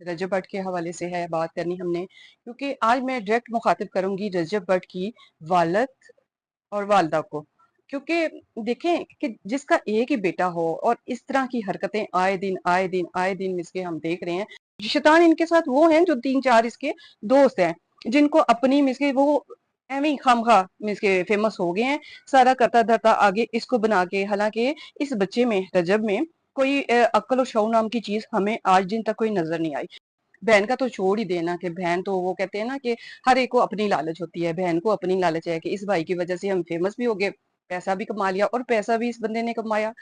रजब भट्ट के हवाले से है बात करनी हमने, क्योंकि आज मैं डायरेक्ट मुखातिब करूंगी रजब भट्ट की वालद और वालदा को। क्योंकि देखें कि जिसका एक ही बेटा हो और इस तरह की हरकतें आए दिन इसके हम देख रहे हैं। शैतान इनके साथ वो हैं जो 3-4 इसके दोस्त हैं, जिनको अपनी मिसके वो एवं ही खामखा मिसके फेमस हो गए हैं, सारा करता धरता आगे इसको बना के। हालांकि इस बच्चे में, रजब में, कोई अक्ल और शऊर नाम की चीज हमें आज दिन तक कोई नजर नहीं आई। बहन का तो छोड़ ही देना, कि बहन तो वो कहते हैं ना कि हर एक को अपनी लालच होती है। बहन को अपनी लालच है कि इस भाई की वजह से हम फेमस भी हो गए, पैसा भी कमा लिया। और पैसा भी इस बंदे ने कमाया,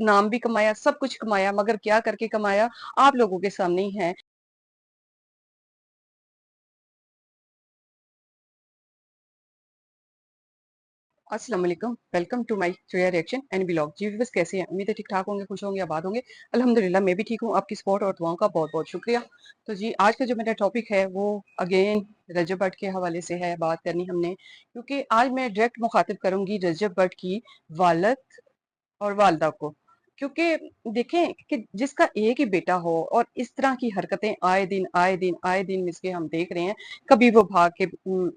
नाम भी कमाया, सब कुछ कमाया, मगर क्या करके कमाया आप लोगों के सामने ही है। अस्सलाम वालेकुम, welcome to my Shreya reaction and blog. जी व्यूअर्स, कैसे हैं? उम्मीद है ठीक ठाक होंगे, खुश होंगे, आबाद होंगे। अल्हम्दुलिल्लाह मैं भी ठीक हूँ। आपकी सपोर्ट और दुआओं का बहुत बहुत शुक्रिया। तो जी, आज का जो मेरा टॉपिक है वो अगेन रजब भट्ट के हवाले से है बात करनी हमने, क्योंकि आज मैं डायरेक्ट मुखातिब करूंगी रजब भट्ट की वालद और वालदा को। क्योंकि देखें कि जिसका एक ही बेटा हो और इस तरह की हरकतें आए दिन इसके हम देख रहे हैं। कभी वो भाग के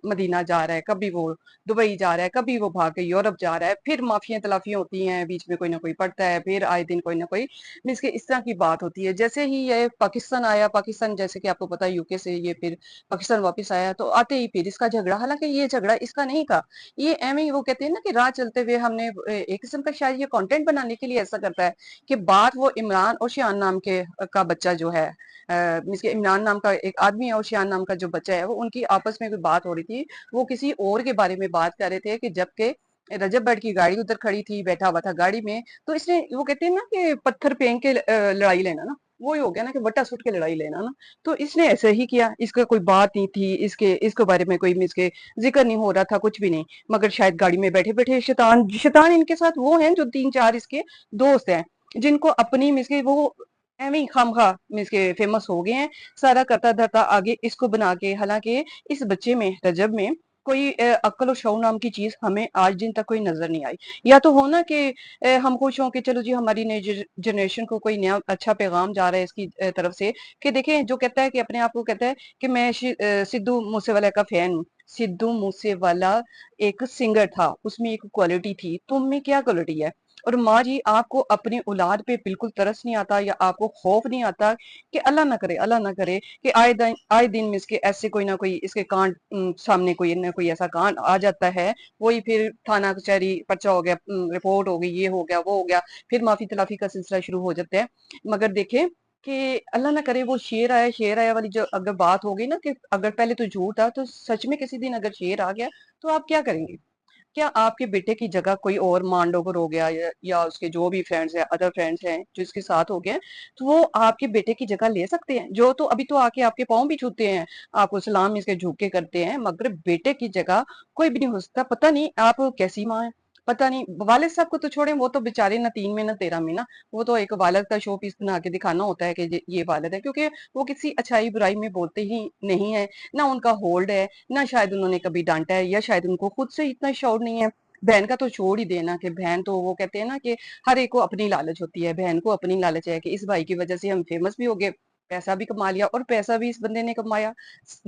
मदीना जा रहा है, कभी वो दुबई जा रहा है, कभी वो भाग के यूरोप जा रहा है, फिर माफिया तलाफियां होती हैं, बीच में कोई ना कोई पड़ता है, फिर आए दिन कोई ना कोई इसके इस तरह की बात होती है। जैसे ही ये पाकिस्तान आया, पाकिस्तान जैसे कि आपको पता है यूके से ये फिर पाकिस्तान वापस आया, तो आते ही फिर इसका झगड़ा। हालांकि ये झगड़ा इसका नहीं था, ये एम ही वो कहते हैं ना कि राह चलते हुए हमने एक किस्म का शायद ये कंटेंट बनाने के लिए ऐसा करता है कि बात वो इमरान और शियान नाम के का बच्चा जो है, इसके इमरान नाम का एक आदमी है और शियान नाम का जो बच्चा है, वो उनकी आपस में कोई बात हो रही थी। वो किसी और के बारे में बात कर रहे थे कि जबकि रजब भट्ट की गाड़ी उधर खड़ी थी, बैठा हुआ था गाड़ी में। तो इसने, वो कहते हैं ना कि पत्थर फेंक के लड़ाई लेना ना, वही हो गया ना कि वट्टा सुट के लड़ाई लेना ना। तो इसने ऐसे ही किया, इसका कोई बात नहीं थी, इसके बारे में कोई इसके जिक्र नहीं हो रहा था, कुछ भी नहीं। मगर शायद गाड़ी में बैठे बैठे शैतान शैतान इनके साथ वो हैं जो 3-4 इसके दोस्त हैं, जिनको अपनी मिसके वो एवं ही खामखा मिसके फेमस हो गए हैं, सारा करता धरता आगे इसको बना के। हालांकि इस बच्चे में, रजब में, कोई अक्ल और शऊर नाम की चीज हमें आज दिन तक कोई नजर नहीं आई। या तो हो ना कि हम खुश हों कि चलो जी हमारी नई जनरेशन को कोई नया अच्छा पैगाम जा रहा है इसकी तरफ से, कि देखें जो कहता है कि अपने आप को कहता है कि मैं सिद्धू मूसेवाला का फैन हूँ। सिद्धू मूसेवाला एक सिंगर था, उसमें एक क्वालिटी थी, तुम में क्या क्वालिटी है? और माँ जी, आपको अपनी औलाद पे बिल्कुल तरस नहीं आता, या आपको खौफ नहीं आता कि अल्लाह ना करे, अल्लाह ना करे कि आए दिन में इसके ऐसे कोई ना कोई इसके कांड सामने कोई ना कोई ऐसा कांड आ जाता है। वही फिर थाना कचहरी पर्चा हो गया, रिपोर्ट हो गई, ये हो गया, वो हो गया, फिर माफी तलाफी का सिलसिला शुरू हो जाता है। मगर देखें कि अल्लाह ना करे वो शेर आया वाली जो अगर बात हो गई ना, कि अगर पहले तो झूठ था, तो सच में किसी दिन अगर शेर आ गया तो आप क्या करेंगे? क्या आपके बेटे की जगह कोई और मांडोगर हो गया, या उसके जो भी फ्रेंड्स हैं, अदर फ्रेंड्स हैं जो इसके साथ हो गए, तो वो आपके बेटे की जगह ले सकते हैं? जो तो अभी तो आके आपके पाँव भी छूते हैं, आपको सलाम इसके झुक के करते हैं, मगर बेटे की जगह कोई भी नहीं हो सकता। पता नहीं आप कैसी माँ है, पता नहीं। वालिद साहब को तो छोड़ें, वो तो बेचारे ना 3 में ना 13 में ना, वो तो एक वालिद का शो पीस बना के दिखाना होता है कि ये वालिद है, क्योंकि वो किसी अच्छाई बुराई में बोलते ही नहीं है, ना उनका होल्ड है, ना शायद उन्होंने कभी डांटा है, या शायद उनको खुद से इतना शौर नहीं है। बहन का तो छोड़ ही देना, कि बहन तो वो कहते हैं ना कि हर एक को अपनी लालच होती है। बहन को अपनी लालच है कि इस भाई की वजह से हम फेमस भी हो गए, पैसा भी कमा लिया। और पैसा भी इस बंदे ने कमाया,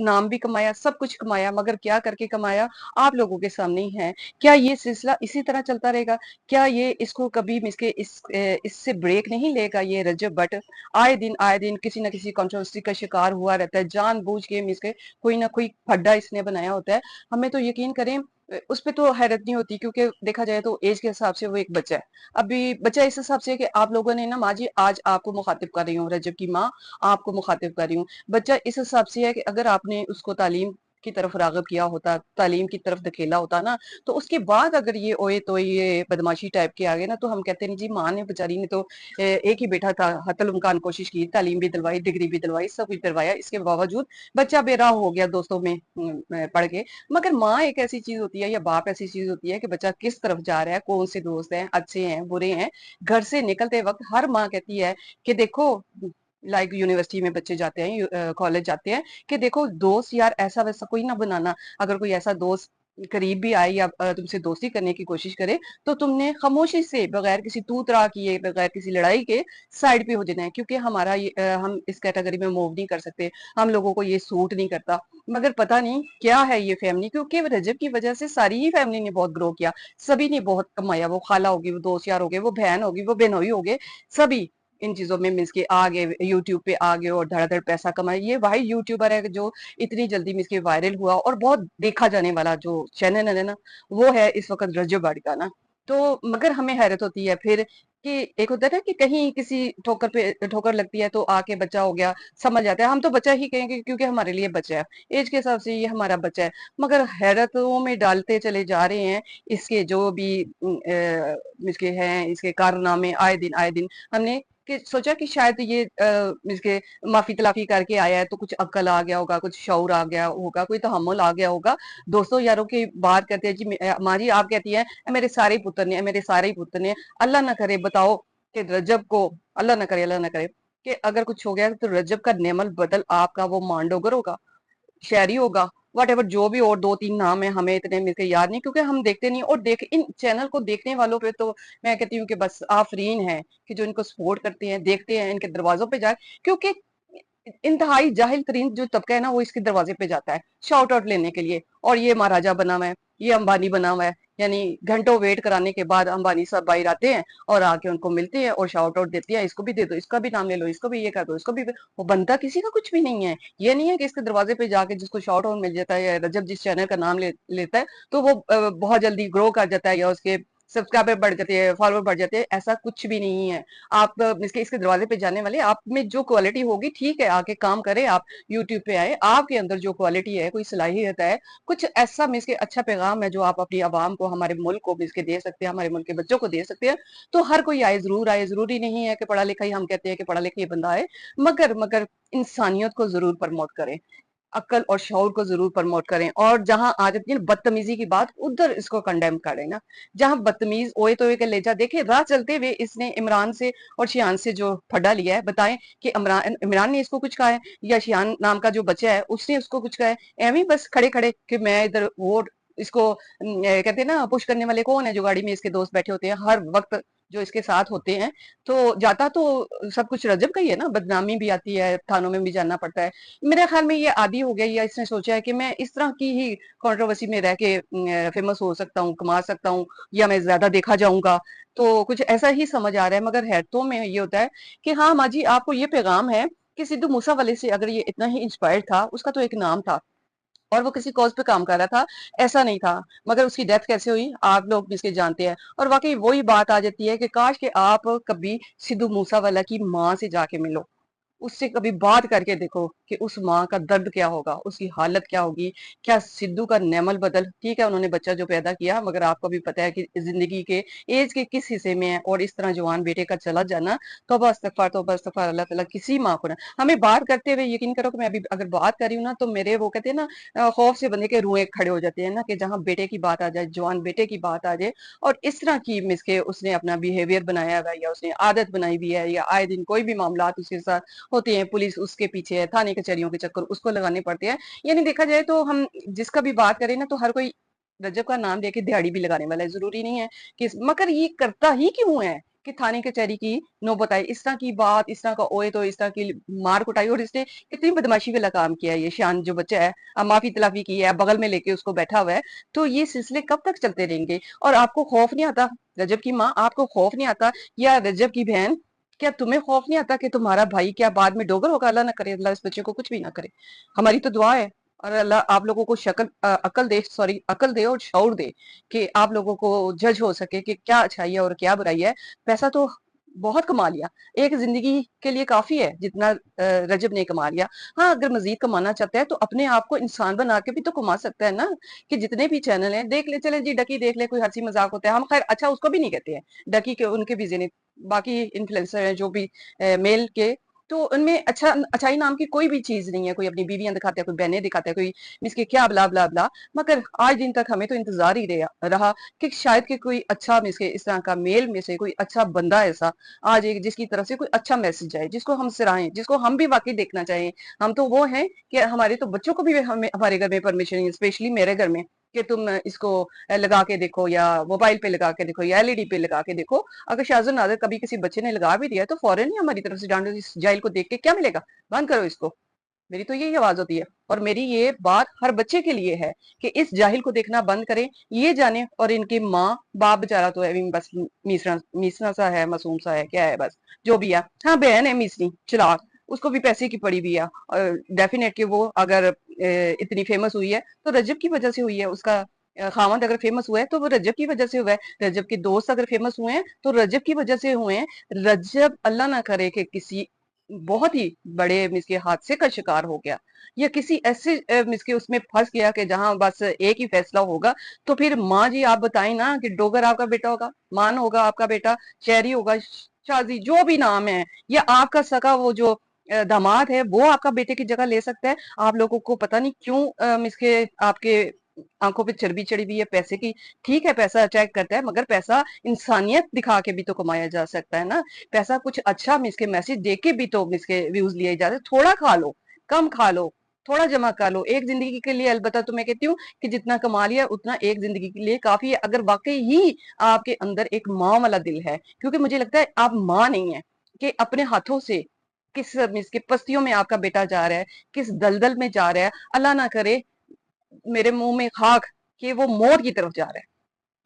नाम भी कमाया, सब कुछ कमाया, मगर क्या करके कमाया आप लोगों के सामने ही है। क्या ये सिलसिला इसी तरह चलता रहेगा? क्या ये इसको कभी इससे ब्रेक नहीं लेगा ये रजब भट्ट? आए दिन किसी ना किसी कंट्रोवर्सी का शिकार हुआ रहता है, जानबूझ के इसके कोई ना कोई फड्डा इसने बनाया होता है। हमें तो यकीन करें, उस पे तो हैरत नहीं होती, क्योंकि देखा जाए तो एज के हिसाब से वो एक बच्चा है। अभी बच्चा इस हिसाब से कि आप लोगों ने ना, माँ जी आज आपको मुखातिब कर रही हूँ, रजब की माँ आपको मुखातिब कर रही हूँ। बच्चा इस हिसाब से है कि अगर आपने उसको तालीम की तरफ रागब किया होता, तालीम की तरफ धकेला होता ना, तो उसके बाद अगर ये ओए तो ये बदमाशी टाइप के आ गए ना, तो हम कहते नहीं जी माँ ने बेचारी ने तो एक ही बेटा था, हतल उमकान कोशिश की, तालीम भी दिलवाई, डिग्री भी दिलवाई, सब कुछ दिलवाया, इसके बावजूद बच्चा बेराह हो गया दोस्तों में पढ़ के। मगर माँ एक ऐसी चीज होती है, या बाप ऐसी चीज होती है कि बच्चा किस तरफ जा रहा है, कौन से दोस्त हैं, अच्छे हैं, बुरे हैं, घर से निकलते वक्त हर माँ कहती है कि देखो, लाइक यूनिवर्सिटी में बच्चे जाते हैं, कॉलेज जाते हैं, कि देखो दोस्त यार ऐसा वैसा कोई ना बनाना। अगर कोई ऐसा दोस्त करीब भी आए या तुमसे दोस्ती करने की कोशिश करे, तो तुमने खामोशी से बगैर किसी तू तड़ा किए, बगैर किसी लड़ाई के साइड पे हो जाना है, क्योंकि हमारा हम इस कैटेगरी में मूव नहीं कर सकते, हम लोगों को ये सूट नहीं करता। मगर पता नहीं क्या है ये फैमिली, क्योंकि रजब की वजह से सारी ही फैमिली ने बहुत ग्रो किया, सभी ने बहुत कमाया, वो खाला होगी, वो दोस्त यार हो गए, वो बहन होगी, वो बहनोई हो गए, सभी इन चीजों में मिस के आ गए, यूट्यूब पे आ गए और धड़ाधड़ पैसा कमाए। ये वही यूट्यूबर है जो इतनी जल्दी मिस के वायरल हुआ और बहुत देखा जाने वाला जो चैनल है ना, वो है इस वक्त रज्जो बाड़ी का ना। तो मगर हमें हैरत होती है फिर कि एक होता है ना कि कहीं किसी ठोकर पे ठोकर लगती है तो आके बच्चा हो गया, समझ जाता है, हम तो बच्चा ही कहेंगे क्योंकि हमारे लिए बच्चा है, एज के हिसाब से ये हमारा बच्चा है। मगर हैरतों में डालते चले जा रहे हैं इसके जो भी इसके हैं, इसके कारनामे आए दिन हमने कि सोचा कि शायद ये इसके माफी तलाफी करके आया है तो कुछ अक्ल आ गया होगा, कुछ शऊर आ गया होगा, कोई तहम्मुल आ गया होगा। दोस्तों यारों की बात करते हैं जी, माँ जी आप कहती हैं मेरे सारे ही पुत्र ने, मेरे सारे ही पुत्र ने, अल्लाह ना करे बताओ कि रजब को, अल्लाह ना करे, अल्लाह ना करे कि अगर कुछ हो गया तो रजब का नेमल बदल आपका वो मांडोगर होगा, शहरी होगा, वट एवर जो भी और दो तीन नाम है, हमें इतने मिलकर याद नहीं क्योंकि हम देखते नहीं। और देख इन चैनल को देखने वालों पे तो मैं कहती हूँ कि बस आफरीन है कि जो इनको सपोर्ट करते हैं, देखते हैं, इनके दरवाजों पे जाए, क्योंकि इंतहाई जाहिल तरीन जो तबका है ना वो इसके दरवाजे पे जाता है शाउट आउट लेने के लिए, और ये महाराजा बना हुआ है, ये अंबानी बना हुआ है, यानी घंटों वेट कराने के बाद अंबानी साहब बाहर आते हैं और आके उनको मिलते हैं और शाउट आउट देते हैं, इसको भी दे दो, इसका भी नाम ले लो, इसको भी ये कर दो, इसको भी। वो बनता किसी का कुछ भी नहीं है। ये नहीं है कि इसके दरवाजे पे जाके जिसको शाउट आउट मिल जाता है या रजब जिस चैनल का नाम लेता है तो वो बहुत जल्दी ग्रो कर जाता है या उसके सब्सक्राइबर बढ़ जाते हैं, फॉलोअर बढ़ जाते हैं, ऐसा कुछ भी नहीं है। आप इसके दरवाजे पे जाने वाले, आप में जो क्वालिटी होगी ठीक है, आके काम करें, आप यूट्यूब पे आए, आपके अंदर जो क्वालिटी है, कोई सलाहियत है, कुछ ऐसा मिस के अच्छा पैगाम है जो आप अपनी आवाम को, हमारे मुल्क को मिस के दे सकते हैं, हमारे मुल्क के बच्चों को दे सकते हैं, तो हर कोई आए, जरूर आए। जरूरी नहीं है कि पढ़ा लिखा ही, हम कहते हैं कि पढ़ा लिखा ही बंदा आए, मगर इंसानियत को जरूर प्रमोट करें, अक्ल और शऊर को जरूर प्रमोट करें, और जहां आ जाती है बदतमीजी की बात उधर इसको कंडेम करें ना। जहां बदतमीज ओए तो के लेजा देखे, राह चलते हुए इसने इमरान से और शियान से जो फड्डा लिया है, बताएं कि इमरान ने इसको कुछ कहा है या शियान नाम का जो बच्चा है उसने उसको कुछ कहा है? एवं बस खड़े खड़े कि मैं इधर वो इसको कहते हैं ना, पुश करने वाले कौन है? जो गाड़ी में इसके दोस्त बैठे होते हैं हर वक्त, जो इसके साथ होते हैं, तो जाता तो सब कुछ रजब का ही है ना, बदनामी भी आती है, थानों में भी जाना पड़ता है। मेरे ख्याल में ये आदी हो गया, या इसने सोचा है कि मैं इस तरह की ही कंट्रोवर्सी में रह के फेमस हो सकता हूँ, कमा सकता हूँ, या मैं ज्यादा देखा जाऊंगा, तो कुछ ऐसा ही समझ आ रहा है। मगर हैरतों में ये होता है कि हाँ माँ जी आपको ये पैगाम है कि सिद्धू मूसा वाले से अगर ये इतना ही इंस्पायर्ड था, उसका तो एक नाम था और वो किसी कॉज पे काम कर रहा था, ऐसा नहीं था, मगर उसकी डेथ कैसे हुई आप लोग इसके जानते हैं। और वाकई वही बात आ जाती है कि काश कि आप कभी सिद्धू मूसावाला की माँ से जाके मिलो, उससे कभी बात करके देखो कि उस माँ का दर्द क्या होगा, उसकी हालत क्या होगी। क्या सिद्धू का नेमल बदल, ठीक है उन्होंने बच्चा जो पैदा किया, मगर आपको भी पता है कि जिंदगी के एज के किस हिस्से में है, और इस तरह जवान बेटे का चला जाना, तौबा इस्तगफार, अल्लाह ताला किसी माँ को ना। हमें बात करते हुए यकीन करो कि मैं अभी अगर बात कर रही हूँ ना तो मेरे वो कहते हैं ना खौफ से बंदे के रुएं खड़े हो जाते हैं ना, कि जहाँ बेटे की बात आ जाए, जवान बेटे की बात आ जाए, और इस तरह की मिसके उसने अपना बिहेवियर बनाया हुआ है या उसने आदत बनाई हुई है, या आए दिन कोई भी मामला उसके साथ होते हैं, पुलिस उसके पीछे है, थाने कचहरियों के चक्कर उसको लगाने पड़ते हैं। यानी देखा जाए तो हम जिसका भी बात करें ना तो हर कोई रजब का नाम लेके दिहाड़ी भी लगाने वाला है, जरूरी नहीं है कि मगर ये करता ही क्यों है कि थाने कचहरी की नौबत आई, इस तरह की बात, इस तरह का ओए तो इस तरह की मार कुटाई, और इसने कितनी बदमाशी वाला काम किया है ये शान जो बच्चा है, अब माफी तलाफी की है, बगल में लेके उसको बैठा हुआ है। तो ये सिलसिले कब तक चलते रहेंगे? और आपको खौफ नहीं आता? रजब की माँ आपको खौफ नहीं आता? या रजब की बहन क्या तुम्हें खौफ नहीं आता कि तुम्हारा भाई क्या बाद में डोगर होगा? अल्लाह ना करे, अल्लाह इस बच्चे को कुछ भी ना करे, हमारी तो दुआ है। और अल्लाह आप लोगों को अकल दे, सॉरी अकल दे और शऊर दे कि आप लोगों को जज हो सके कि क्या अच्छाई है और क्या बुराई है। पैसा तो बहुत कमा लिया, एक जिंदगी के लिए काफी है जितना रजब ने कमा लिया। हाँ अगर मजीद कमाना चाहता है तो अपने आप को इंसान बना के भी तो कमा सकता है ना, कि जितने भी चैनल हैं देख ले, चले जी डकी देख ले, कोई हंसी मजाक होता है, हम खैर अच्छा उसको भी नहीं कहते हैं, डकी के उनके भी जिन्हें बाकी इन्फ्लुएंसर हैं जो भी मेल के, तो उनमें अच्छाई नाम की कोई भी चीज नहीं है। कोई अपनी बीवियां दिखाता है, कोई बहनें दिखाता है, कोई इसके क्या बला बला बला। मगर आज दिन तक हमें तो इंतजार ही रहा कि शायद कि कोई अच्छा में से इस तरह का मेल में से कोई अच्छा बंदा ऐसा आज एक जिसकी तरफ से कोई अच्छा मैसेज आए, जिसको हम सराहें, जिसको हम भी वाकई देखना चाहें। हम तो वो हैं कि हमारे तो बच्चों को भी हमें हमारे घर में परमिशन है, स्पेशली मेरे घर में کہ تم اس کو لگا کے دیکھو یا موبائل پہ لگا کے دیکھو یا LED پہ لگا کے دیکھو. اگر شاذ و نادر کبھی کسی بچے نے لگا بھی دیا تو فوراً ہی ہماری طرف سے ڈانٹو, اس جاہل کو دیکھ کے کیا ملے گا, بند کرو اس کو. میری تو یہی آواز ہوتی ہے, اور میری یہ بات ہر بچے کے لیے ہے کہ اس جاہل کو دیکھنا بند کریں, یہ جانے. اور ان کی ماں باپ بیچارہ تو ہے بس میسنا سا ہے, معصوم سا ہے, کیا ہے بس جو بھی ہے. ہاں بہن ہے میسنی چلاک, اس کو بھی پیسے کی پڑی بھی ہے, ڈیفینیٹ کہ وہ اگر اتنی فیمس ہوئی ہے تو رجب کی وجہ سے ہوئی ہے. اس کا خاوند اگر فیمس ہوا ہے تو وہ رجب کی وجہ سے ہوا ہے. رجب کے دوست اگر فیمس ہوئے ہیں تو رجب کی وجہ سے ہوئے ہیں. رجب اللہ نہ کرے کہ کسی بہت ہی بڑے مس کے حادثے کا شکار ہو گیا, یا کسی ایسے مس کے اس میں پھنس گیا کہ جہاں بس ایک ہی فیصلہ ہوگا, تو پھر ماں جی آپ بتائیں نا کہ ڈوگر آپ کا بیٹا ہوگا, مان ہوگا آپ کا بیٹا, شہری ہوگا, شازی, جو بھی نام ہے, یا آپ کا سگا وہ جو داماد ہے وہ آپ کا بیٹے کی جگہ لے سکتا ہے. آپ لوگوں کو پتہ نہیں کیوں مس کے آپ کے آنکھوں پہ چربی چڑھی ہوئی ہے پیسے کی. ٹھیک ہے پیسہ اٹریکٹ کرتا ہے, مگر پیسہ انسانیت دکھا کے بھی تو کمایا جا سکتا ہے نا. پیسہ کچھ اچھا مس کے میسج دے کے بھی تو مس کے ویوز لیے جاتے. تھوڑا کھا لو, کم کھا لو, تھوڑا جمع کر لو ایک زندگی کے لیے. البتہ تو میں کہتی ہوں کہ جتنا کما لیا اتنا ایک زندگی کے لیے کافی ہے, اگر واقعی ہی آپ کے اندر ایک ماں والا دل ہے. کیونکہ مجھے لگتا ہے آپ ماں نہیں ہیں کہ اپنے ہاتھوں سے کس مس کے پستیوں میں آپ کا بیٹا جا رہا ہے, کس دلدل میں جا رہا ہے. اللہ نہ کرے میرے منہ میں خاک کہ وہ موت کی طرف جا رہا ہے,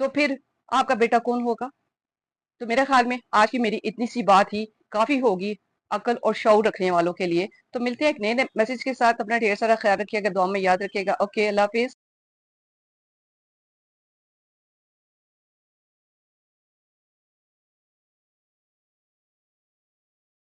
تو پھر آپ کا بیٹا کون ہوگا. تو میرے خیال میں آج کی میری اتنی سی بات ہی کافی ہوگی عقل اور شعور رکھنے والوں کے لیے. تو ملتے ہیں ایک نئے میسج کے ساتھ. اپنا ڈھیر سارا خیال رکھیے گا, دعا میں یاد رکھیے گا. اوکے, اللہ حافظ.